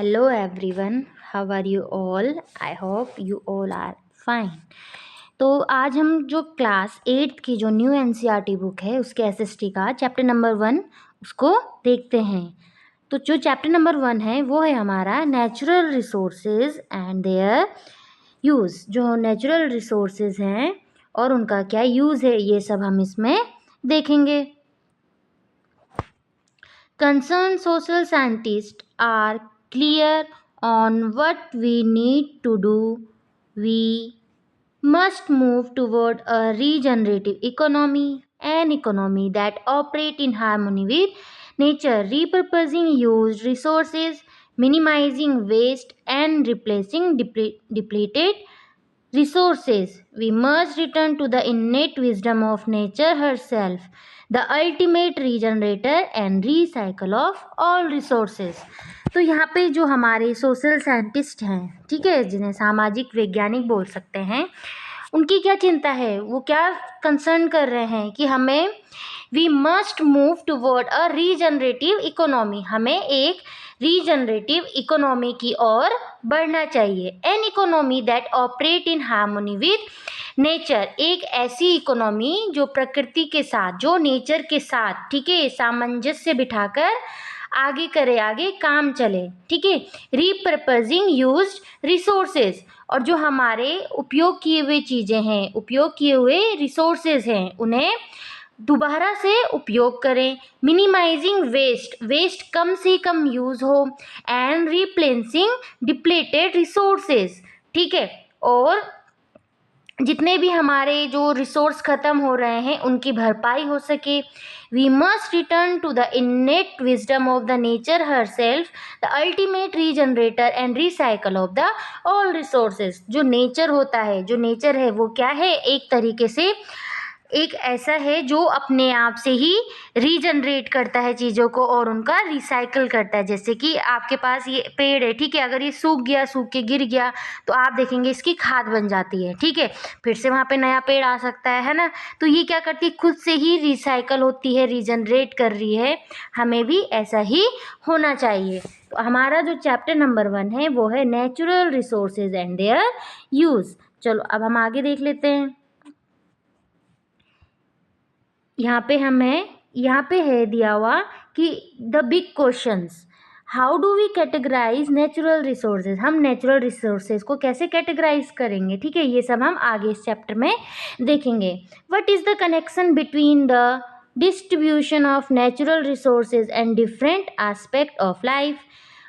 Hello everyone, how are you all? I hope you all are fine. तो आज हम जो क्लास 8th की जो न्यू एनसीईआरटी बुक है उसके एसएसटी का चैप्टर नंबर 1 उसको देखते हैं। तो जो चैप्टर नंबर 1 है वो है हमारा natural resources and there use. जो नेचुरल रिसोर्सेज हैं और उनका क्या यूज़ है ये सब हम इसमें देखेंगे। Concerned social scientists are clear on what we need to do. We must move toward a regenerative economy, an economy that operates in harmony with nature, repurposing used resources, minimizing waste, and replacing depleted resources. We must return to the innate wisdom of nature herself, the ultimate regenerator and recycle of all resources. तो यहाँ पे जो हमारे social scientist हैं, ठीक है, जिन्हें सामाजिक वैज्ञानिक बोल सकते हैं, उनकी क्या चिंता है, वो क्या कंसर्न कर रहे हैं कि हमें we must move toward a regenerative economy, हमें एक रीजनरेटिव इकोनॉमी की ओर बढ़ना चाहिए। An economy that operate in harmony with nature, एक ऐसी इकोनॉमी जो प्रकृति के साथ, जो नेचर के साथ, ठीक है, सामंजस्य बिठाकर आगे करे, आगे काम चले, ठीक है। रीपर्पजिंग यूज्ड रिसोर्सेज, और जो हमारे उपयोग किए हुए चीज़ें हैं, उपयोग किए हुए रिसोर्सेज हैं, उन्हें दोबारा से उपयोग करें। मिनिमाइजिंग वेस्ट, वेस्ट कम से कम यूज़ हो। एंड रिप्लेसिंग डिप्लेटेड रिसोर्सेज, ठीक है, और जितने भी हमारे जो रिसोर्स ख़त्म हो रहे हैं उनकी भरपाई हो सके। We must return to the innate wisdom of the nature herself, the ultimate regenerator and recycle of the all resources. जो नेचर होता है, जो नेचर है वो क्या है, एक तरीके से एक ऐसा है जो अपने आप से ही रीजनरेट करता है चीज़ों को और उनका रिसाइकल करता है। जैसे कि आपके पास ये पेड़ है, ठीक है, अगर ये सूख गया, सूख के गिर गया, तो आप देखेंगे इसकी खाद बन जाती है, ठीक है, फिर से वहाँ पे नया पेड़ आ सकता है ना। तो ये क्या करती है, खुद से ही रिसाइकल होती है, रीजनरेट कर रही है। हमें भी ऐसा ही होना चाहिए। तो हमारा जो चैप्टर नंबर 1 है वो है natural resources and there use. चलो अब हम आगे देख लेते हैं। यहाँ पे है दिया हुआ कि the big questions, how do we categorise natural resources, हम नेचुरल रिसोर्सेज को कैसे कैटेगराइज करेंगे, ठीक है, ये सब हम आगे इस चैप्टर में देखेंगे। What is the connection between the distribution of natural resources and different aspect of life,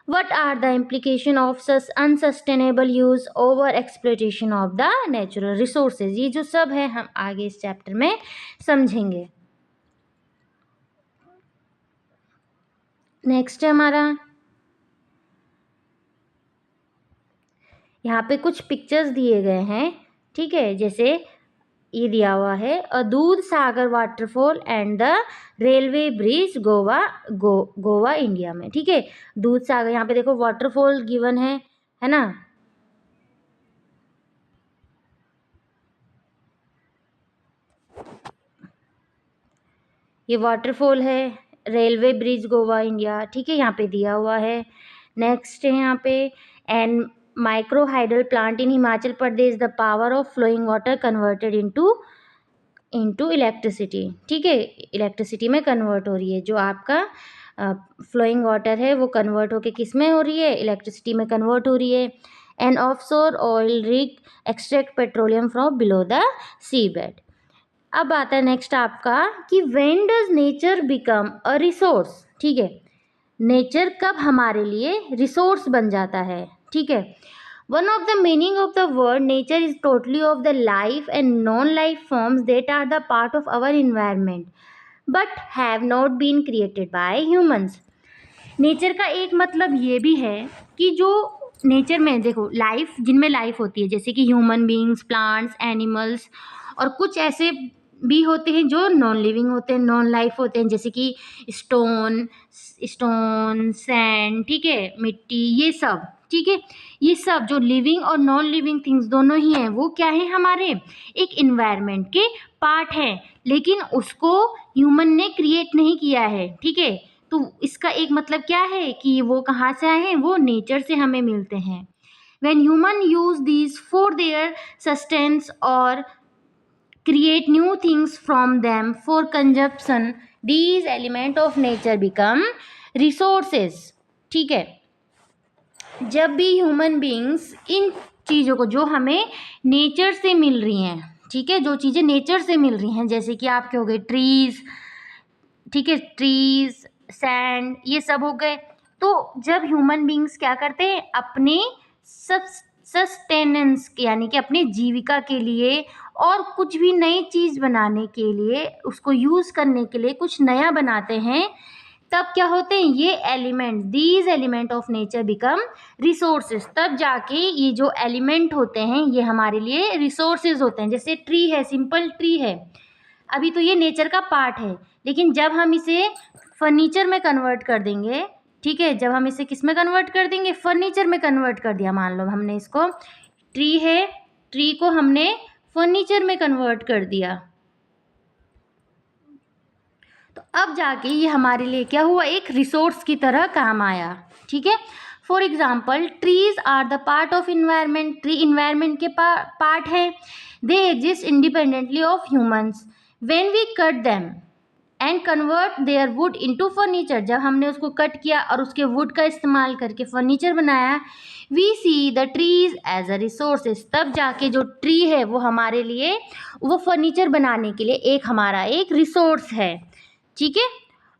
what are the implication of such unsustainable use over exploitation of the natural resources। ये जो सब है हम आगे इस चैप्टर में समझेंगे। नेक्स्ट है हमारा, यहाँ पे कुछ पिक्चर्स दिए गए हैं, ठीक है, जैसे ये दिया हुआ है a Dudhsagar waterfall and the railway bridge Goa India में, ठीक है। दूध सागर, यहाँ पे देखो वाटरफॉल गिवन है ना, ये वाटरफॉल है, रेलवे ब्रिज गोवा इंडिया, ठीक है, यहाँ पे दिया हुआ है। नेक्स्ट है यहाँ पे and micro hydel plant in Himachal Pradesh, the power of flowing water converted into electricity, ठीक है, इलेक्ट्रिसिटी में कन्वर्ट हो रही है। जो आपका फ्लोइंग वाटर है वो कन्वर्ट होके किस में हो रही है, इलेक्ट्रिसिटी में कन्वर्ट हो रही है। And offshore oil rig extract petroleum from below the sea bed. अब आता है नेक्स्ट आपका कि when does nature become a resource, ठीक है, नेचर कब हमारे लिए रिसोर्स बन जाता है, ठीक है। One of the meaning of the word nature is totally of the life and non life forms that are the part of our environment but have not been created by humans. Nature का एक मतलब ये भी है कि जो nature में देखो लाइफ, जिनमें लाइफ होती है, जैसे कि ह्यूमन बीइंग्स, प्लांट्स, एनिमल्स, और कुछ ऐसे भी होते हैं जो नॉन लिविंग होते हैं, नॉन लाइफ होते हैं, जैसे कि स्टोन सैंड, ठीक है, मिट्टी, ये सब, ठीक है। ये सब जो लिविंग और नॉन लिविंग थिंग्स दोनों ही हैं, वो क्या है, हमारे एक इन्वायरमेंट के पार्ट हैं, लेकिन उसको ह्यूमन ने क्रिएट नहीं किया है, ठीक है। तो इसका एक मतलब क्या है कि वो कहाँ से आए हैं, वो नेचर से हमें मिलते हैं. When human use these for their sustenance or create new things from them for consumption, these element of nature become resources. ठीक है. जब भी ह्यूमन बीइंग्स इन चीज़ों को जो हमें नेचर से मिल रही हैं, ठीक है, जो चीज़ें नेचर से मिल रही हैं, जैसे कि आपके हो गए ट्रीज, ठीक है, ट्रीज, सैंड, ये सब हो गए. तो जब ह्यूमन बीइंग्स क्या करते हैं, अपने सस्टेनेंस यानी कि अपने जीविका के लिए और कुछ भी नई चीज़ बनाने के लिए, उसको यूज़ करने के लिए कुछ नया बनाते हैं, तब क्या होते हैं, ये element, these element of nature become resources. तब जाके ये जो एलिमेंट होते हैं ये हमारे लिए रिसोर्सेज होते हैं. जैसे ट्री है, सिंपल ट्री है, अभी तो ये नेचर का पार्ट है, लेकिन जब हम इसे फर्नीचर में कन्वर्ट कर देंगे, ठीक है, जब हम इसे किस में कन्वर्ट कर देंगे, फर्नीचर में कन्वर्ट कर दिया. मान लो हमने इसको, ट्री है, ट्री को हमने फर्नीचर में कन्वर्ट कर दिया, तो अब जाके ये हमारे लिए क्या हुआ, एक रिसोर्स की तरह काम आया. ठीक है. For example, trees are the part of environment. Tree environment के पार्ट है. They exist independently of humans. When we cut them and convert their wood into furniture, जब हमने उसको कट किया और उसके वुड का इस्तेमाल करके फर्नीचर बनाया, we see the trees as a resources. तब जाके जो ट्री है वो हमारे लिए, वो फर्नीचर बनाने के लिए एक हमारा एक रिसोर्स है. ठीक है.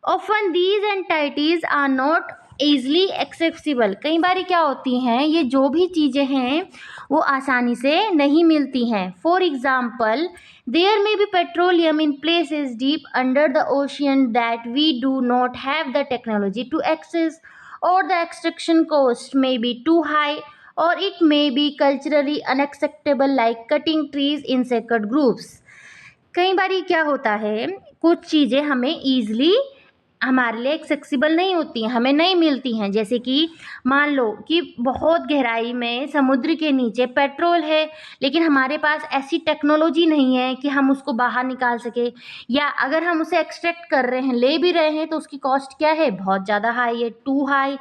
Often these entities are not easily accessible. कई बार क्या होती हैं, ये जो भी चीज़ें हैं वो आसानी से नहीं मिलती हैं. For example, there may be petroleum in places deep under the ocean that we do not have the technology to access, or the extraction cost may be too high, or it may be culturally unacceptable like cutting trees in sacred groups. कई बार क्या होता है, कुछ चीज़ें हमें easily हमारे लिए एक्सेसिबल नहीं होती हैं, हमें नहीं मिलती हैं. जैसे कि मान लो कि बहुत गहराई में समुद्र के नीचे पेट्रोल है, लेकिन हमारे पास ऐसी टेक्नोलॉजी नहीं है कि हम उसको बाहर निकाल सके, या अगर हम उसे एक्सट्रैक्ट कर रहे हैं, ले भी रहे हैं, तो उसकी कॉस्ट क्या है, बहुत ज़्यादा हाई है, टू हाई.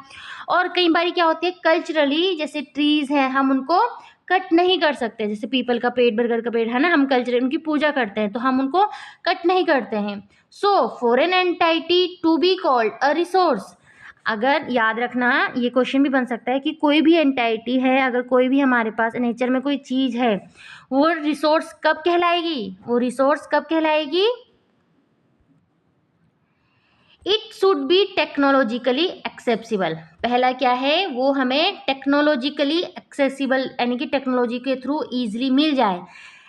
और कई बार क्या होती है, कल्चरली जैसे ट्रीज़ हैं, हम उनको कट नहीं कर सकते. जैसे पीपल का पेड़, बरगद का पेड़ है ना, हम कल्चर उनकी पूजा करते हैं, तो हम उनको कट नहीं करते हैं. So for an entity to be called a resource, अगर याद रखना, ये क्वेश्चन भी बन सकता है कि कोई भी एंटाइटी है, अगर कोई भी हमारे पास नेचर में कोई चीज़ है, वो रिसोर्स कब कहलाएगी, वो रिसोर्स कब कहलाएगी, it should be technologically accessible. पहला क्या है, वो हमें टेक्नोलॉजिकली एक्सेसिबल यानी कि टेक्नोलॉजी के थ्रू ईजिली मिल जाए.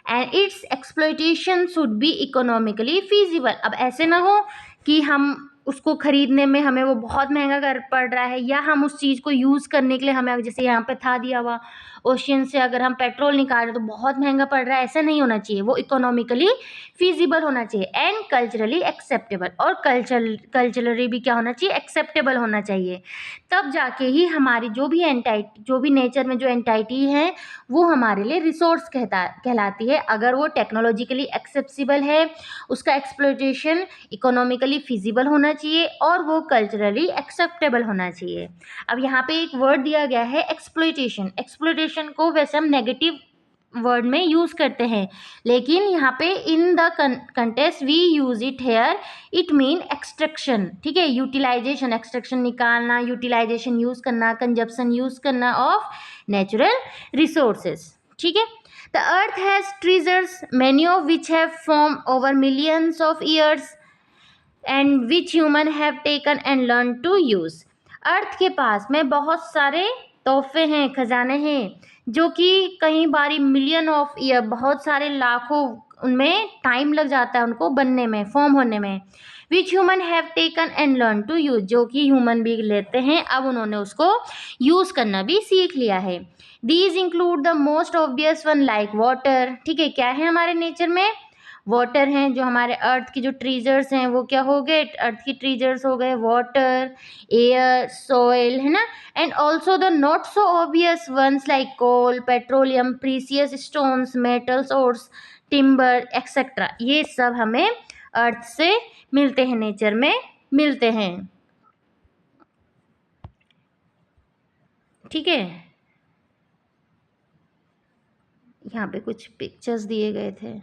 And it's exploitation should be economically feasible. अब ऐसे ना हो कि हम उसको खरीदने में हमें वो बहुत महंगा कर पड़ रहा है, या हम उस चीज़ को यूज़ करने के लिए हमें, जैसे यहाँ पे था दिया हुआ, ओशियन से अगर हम पेट्रोल निकाल रहे तो बहुत महंगा पड़ रहा है. ऐसा नहीं होना चाहिए, वो इकोनॉमिकली फीजिबल होना चाहिए. एंड कल्चरली एक्सेप्टेबल, और कल्चरली भी क्या होना चाहिए, एक्सेप्टेबल होना चाहिए. तब जाके ही हमारी जो भी नेचर में जो एंटाइटी है वो हमारे लिए रिसोर्स कहलाती है. अगर वो टेक्नोलॉजिकली एक्सेसिबल है, उसका एक्सप्लॉयटेशन इकोनॉमिकली फिजिबल होना चाहिए, और वो कल्चरली एक्सेप्टेबल होना चाहिए. अब यहाँ पे एक वर्ड दिया गया है एक्सप्लॉयटेशन. एक्सप्लॉयटेशन को वैसे हम नेगेटिव वर्ड में यूज़ करते हैं, लेकिन यहाँ पे in the context we use it here, it mean extraction. ठीक है. यूटिलाइजेशन, एक्सट्रैक्शन निकालना, यूटिलाइजेशन यूज़ करना, कंजप्शन यूज़ करना ऑफ नेचुरल रिसोर्सेज. ठीक है. The earth has treasures, many of which have form over millions of years and which human have taken and learn to use. Earth के पास में बहुत सारे तोहफे हैं, खजाने हैं, जो कि कई बारी मिलियन ऑफ ईयर, बहुत सारे लाखों, उनमें टाइम लग जाता है उनको बनने में, फॉर्म होने में. Which human have taken and learn to use, जो कि ह्यूमन भी लेते हैं, अब उन्होंने उसको यूज़ करना भी सीख लिया है. These include the most obvious one like water. ठीक है. क्या है हमारे नेचर में, वाटर हैं. जो हमारे अर्थ की जो ट्रीजर्स हैं वो क्या हो गए, अर्थ की ट्रीजर्स हो गए, वाटर, एयर, सॉइल, है ना. And also the not so obvious ones like coal, petroleum, precious stones, metals, ores, timber etcetera. ये सब हमें अर्थ से मिलते हैं, नेचर में मिलते हैं. ठीक है, यहाँ पे कुछ पिक्चर्स दिए गए थे।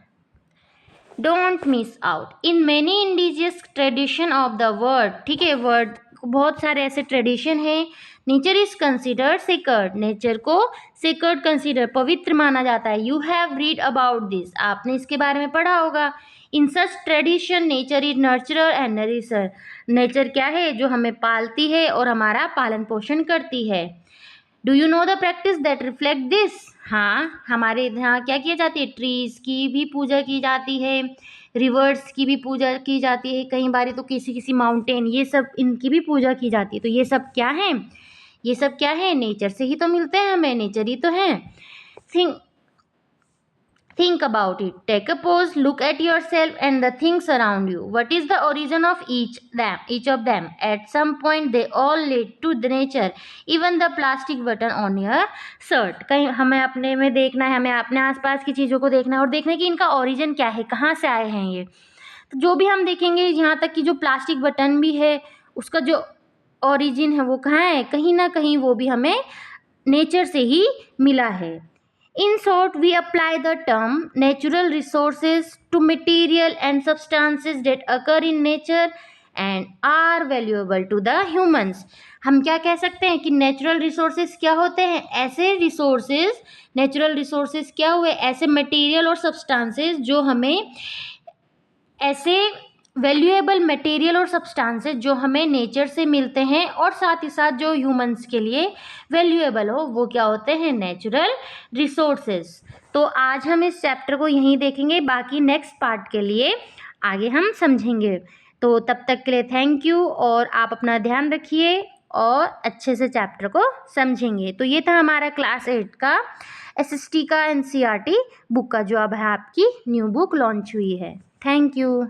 Don't miss out in many indigenous tradition of the world, ठीक है, वर्ड बहुत सारे ऐसे ट्रेडिशन है। Nature is considered sacred, nature को सेक्रेड कंसिडर पवित्र माना जाता है। You have read about this, आपने इसके बारे में पढ़ा होगा। In such tradition nature is nurturer and nourisher, nature क्या है, जो हमें पालती है और हमारा पालन पोषण करती है। Do you know the practice that reflect this, हाँ, हमारे यहाँ क्या किया जाती है, ट्रीज की भी पूजा की जाती है, रिवर्स की भी पूजा की जाती है, कई बार तो किसी किसी माउंटेन, ये सब इनकी भी पूजा की जाती है। तो ये सब क्या है, ये सब क्या है, नेचर से ही तो मिलते हैं हमें, नेचर ही तो है। Think about it. Take a pause, look at yourself and the things around you. What is the origin of each of them? At some point they all lead to the nature. Even the plastic button on your shirt. कहीं हमें अपने में देखना है, हमें अपने आसपास की चीज़ों को देखना है और देखना है कि इनका ओरिजिन क्या है, कहाँ से आए हैं ये। तो जो भी हम देखेंगे, यहाँ तक कि जो प्लास्टिक बटन भी है, उसका जो ओरिजिन है वो कहाँ है, कहीं ना कहीं वो भी हमें नेचर से ही मिला है। In short, we apply the term natural resources to material and substances that occur in nature and are valuable to the humans. हम क्या कह सकते हैं कि नेचुरल रिसोर्सेज क्या होते हैं, ऐसे रिसोर्सेज, नेचुरल रिसोर्सेज क्या हुए, ऐसे मटेरियल और सब्सटेंसेस जो हमें, ऐसे वैल्यूएबल मटेरियल और सब्सटेंसेस जो हमें नेचर से मिलते हैं और साथ ही साथ जो ह्यूमंस के लिए वैल्यूएबल हो, वो क्या होते हैं, नेचुरल रिसोर्सेज। तो आज हम इस चैप्टर को यहीं देखेंगे, बाकी नेक्स्ट पार्ट के लिए आगे हम समझेंगे। तो तब तक के लिए थैंक यू, और आप अपना ध्यान रखिए और अच्छे से चैप्टर को समझेंगे। तो ये था हमारा क्लास 8 का SST का NCERT बुक का, जो अब है आपकी न्यू बुक लॉन्च हुई है। Thank you.